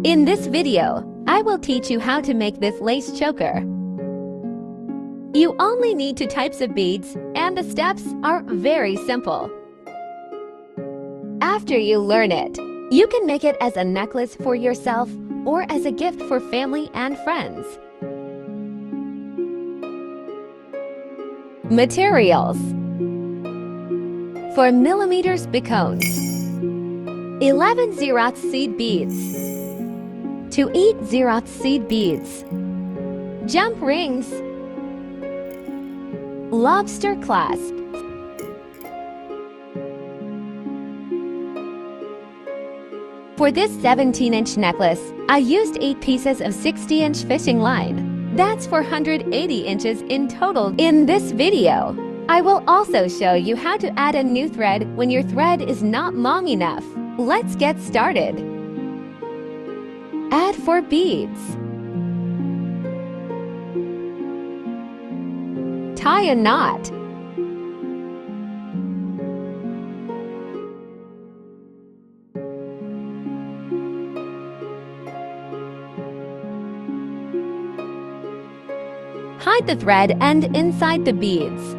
In this video, I will teach you how to make this lace choker. You only need 2 types of beads, and the steps are very simple. After you learn it, you can make it as a necklace for yourself or as a gift for family and friends. Materials: for millimeters bicones, 11 zeroth seed beads, 2 8 zeroth seed beads, jump rings, lobster clasp, for this 17-inch necklace, I used 8 pieces of 60-inch fishing line. That's 480 inches in total. In this video, I will also show you how to add a new thread when your thread is not long enough. Let's get started. Add 4 beads. Tie a knot. Hide the thread end inside the beads.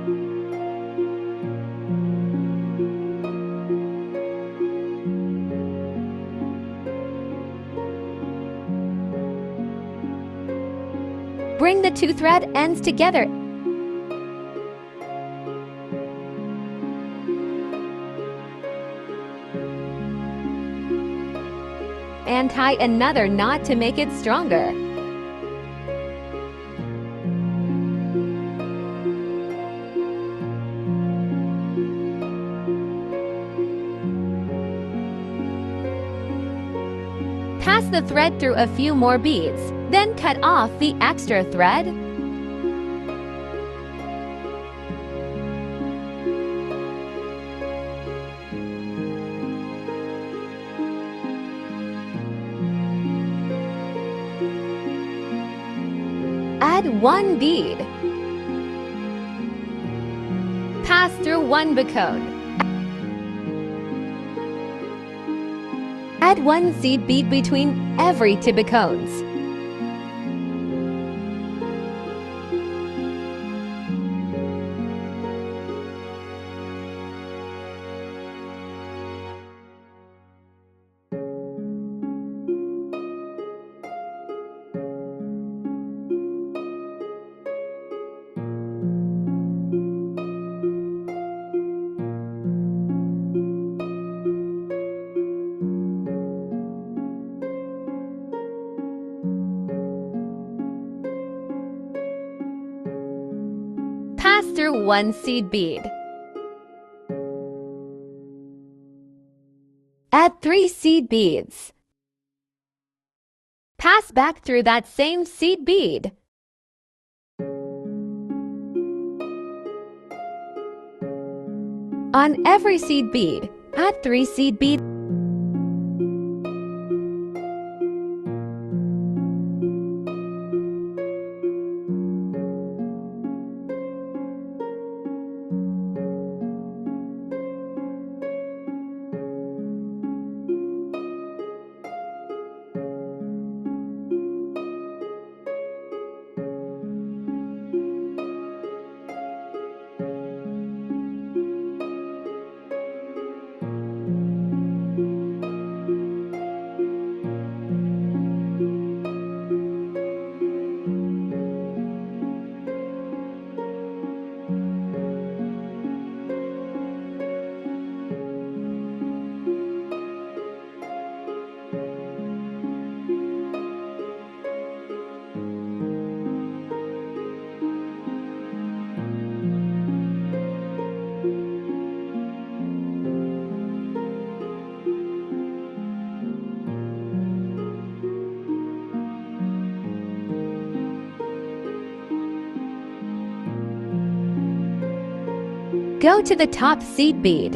Bring the 2 thread ends together and tie another knot to make it stronger. Pass the thread through a few more beads, then cut off the extra thread. Add 1 bead. Pass through 1 bicone. Add 1 seed bead between every 2 bicones. Pass through 1 seed bead. Add 3 seed beads. Pass back through that same seed bead. On every seed bead, add 3 seed beads. Go to the top seed bead.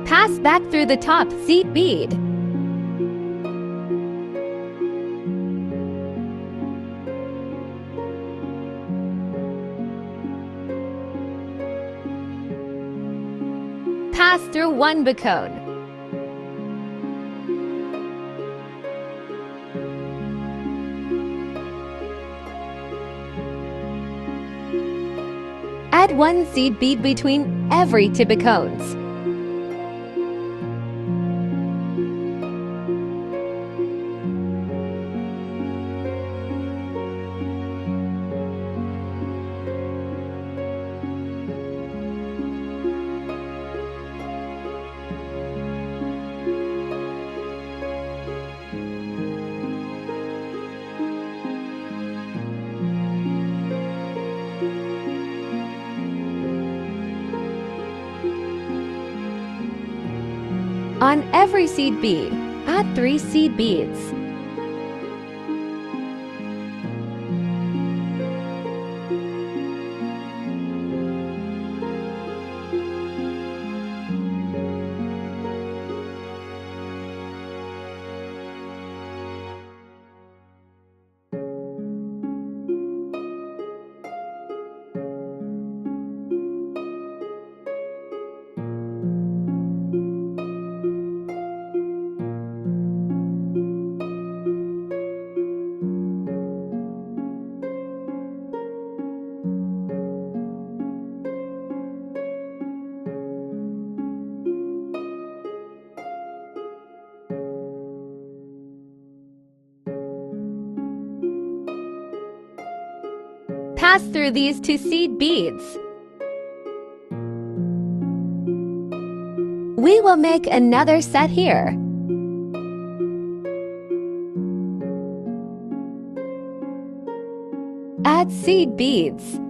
Pass back through the top seed bead. through one bicone. Add one seed bead between every two bicones. On every seed bead, add 3 seed beads. Pass through these 2 seed beads. We will make another set here. Add seed beads.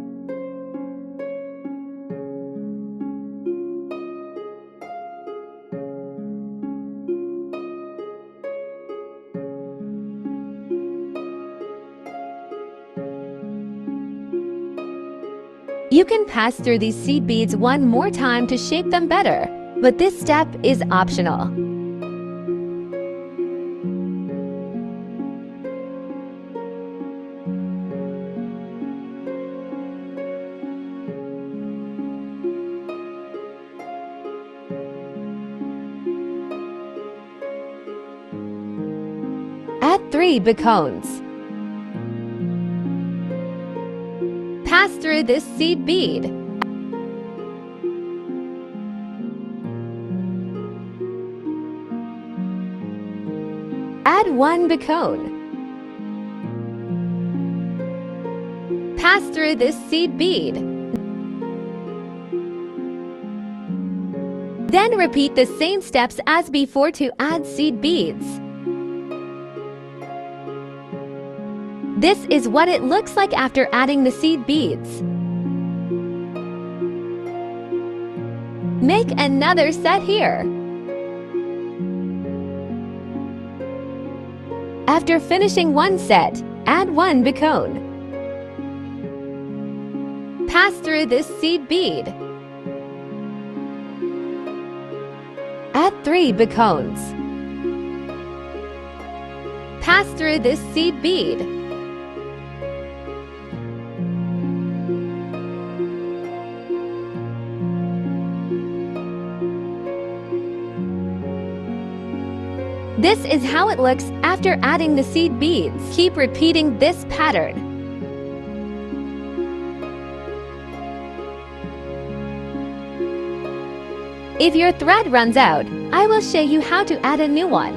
You can pass through these seed beads one more time to shape them better, but this step is optional. Add 3 bicones. Pass through this seed bead. Add 1 bicone. Pass through this seed bead. Then repeat the same steps as before to add seed beads. This is what it looks like after adding the seed beads. Make another set here. After finishing one set, add 1 bicone. Pass through this seed bead. Add 3 bicones. Pass through this seed bead. This is how it looks after adding the seed beads. Keep repeating this pattern. If your thread runs out, I will show you how to add a new one.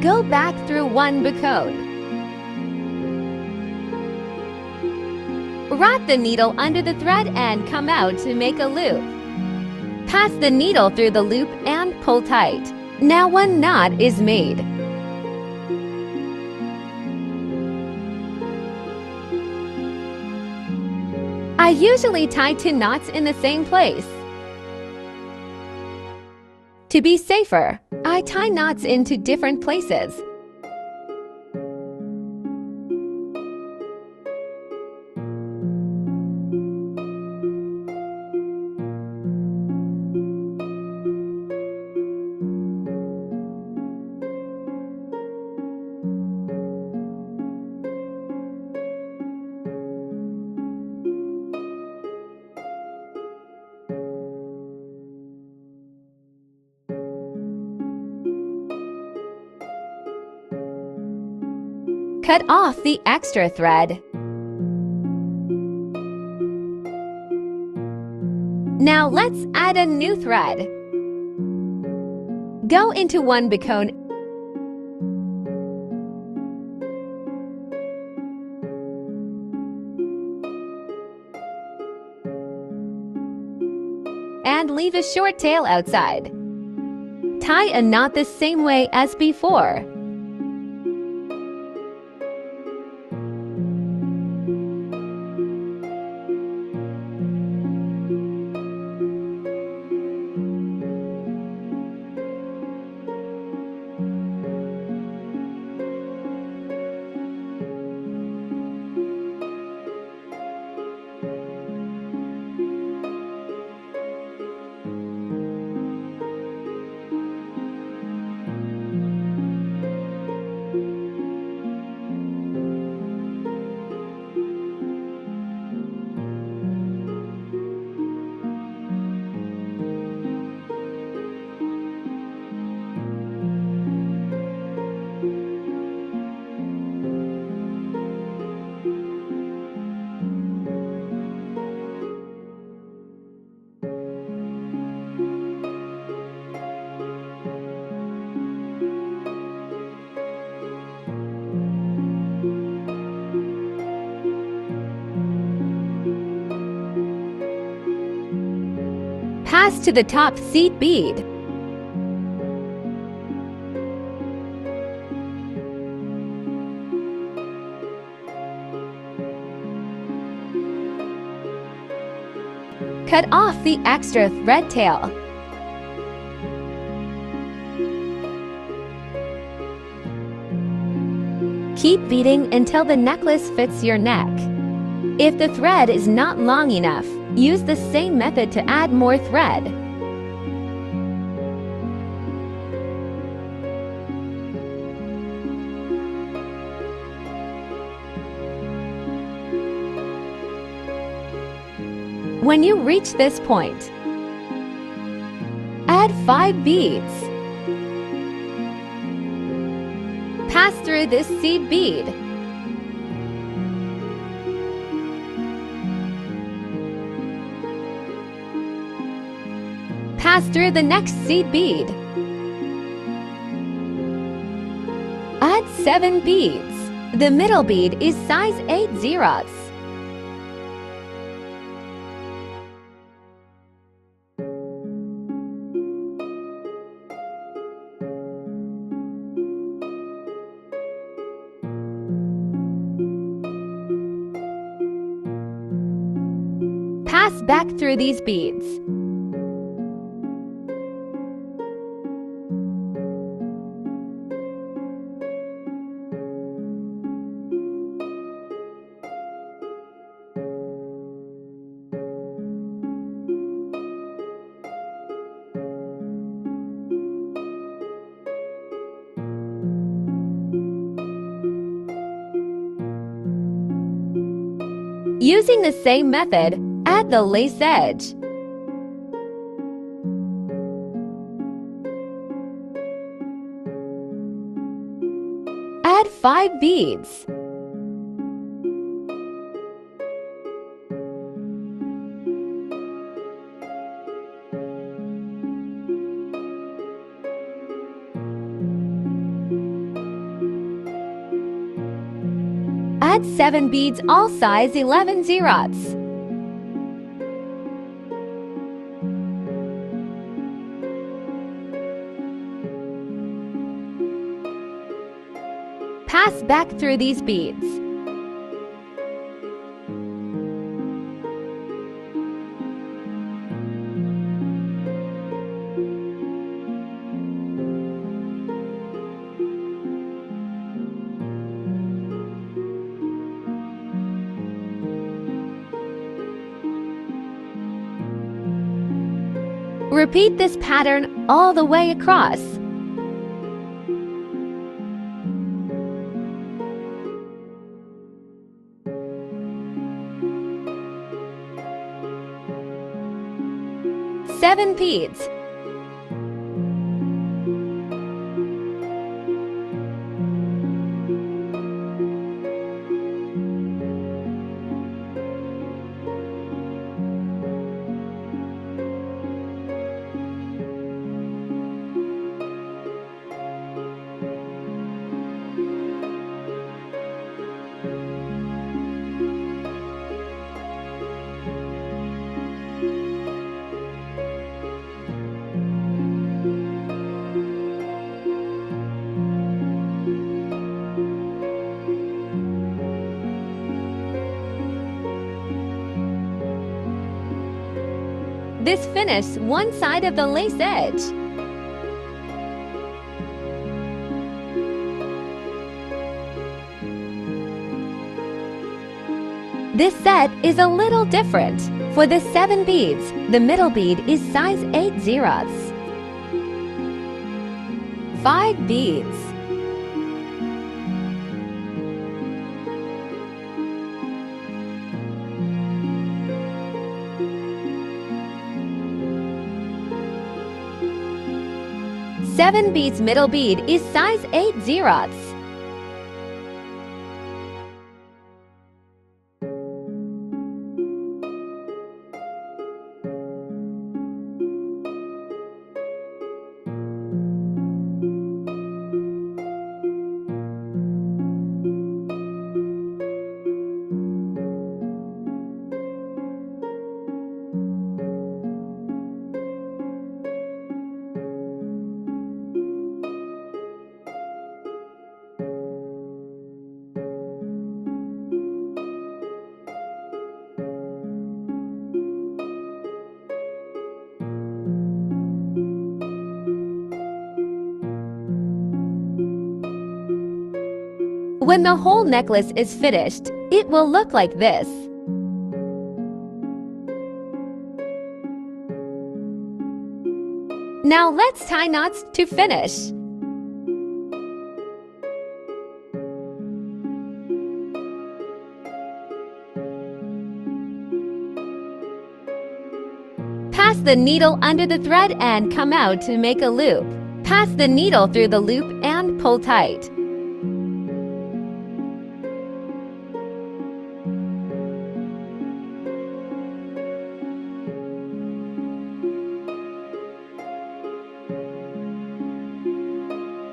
Go back through 1 bicone. Wrap the needle under the thread and come out to make a loop. Pass the needle through the loop and pull tight. Now 1 knot is made. I usually tie 2 knots in the same place. To be safer, I tie knots into different places. Cut off the extra thread. Now let's add a new thread. Go into one bicone and leave a short tail outside. Tie a knot the same way as before. Pass to the top seed bead. Cut off the extra thread tail. Keep beading until the necklace fits your neck. If the thread is not long enough, use the same method to add more thread. When you reach this point, add 5 beads. Pass through this seed bead. Pass through the next seed bead. Add 7 beads. The middle bead is size 8/0. Pass back through these beads. Using the same method, add the lace edge. Add 5 beads. Add 7 beads, all size 11/0. Pass back through these beads. Repeat this pattern all the way across. Seven beads. This finishes one side of the lace edge. This set is a little different. For the 7 beads, the middle bead is size 8/0. 5 beads. Seven beads middle bead is size 8/0. When the whole necklace is finished, it will look like this. Now let's tie knots to finish. Pass the needle under the thread and come out to make a loop. Pass the needle through the loop and pull tight.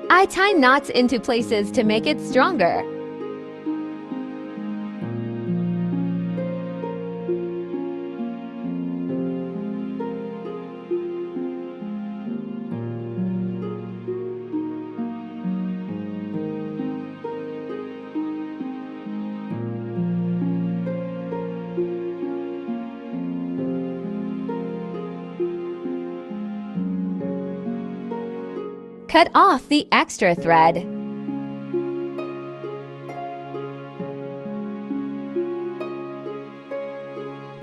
I tie knots into places to make it stronger. Cut off the extra thread.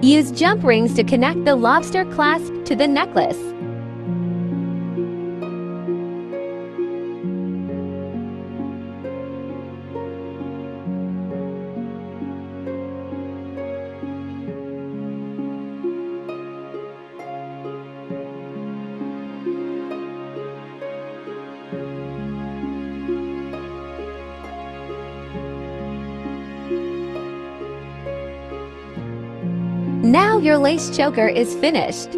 Use jump rings to connect the lobster clasp to the necklace. Now your lace choker is finished.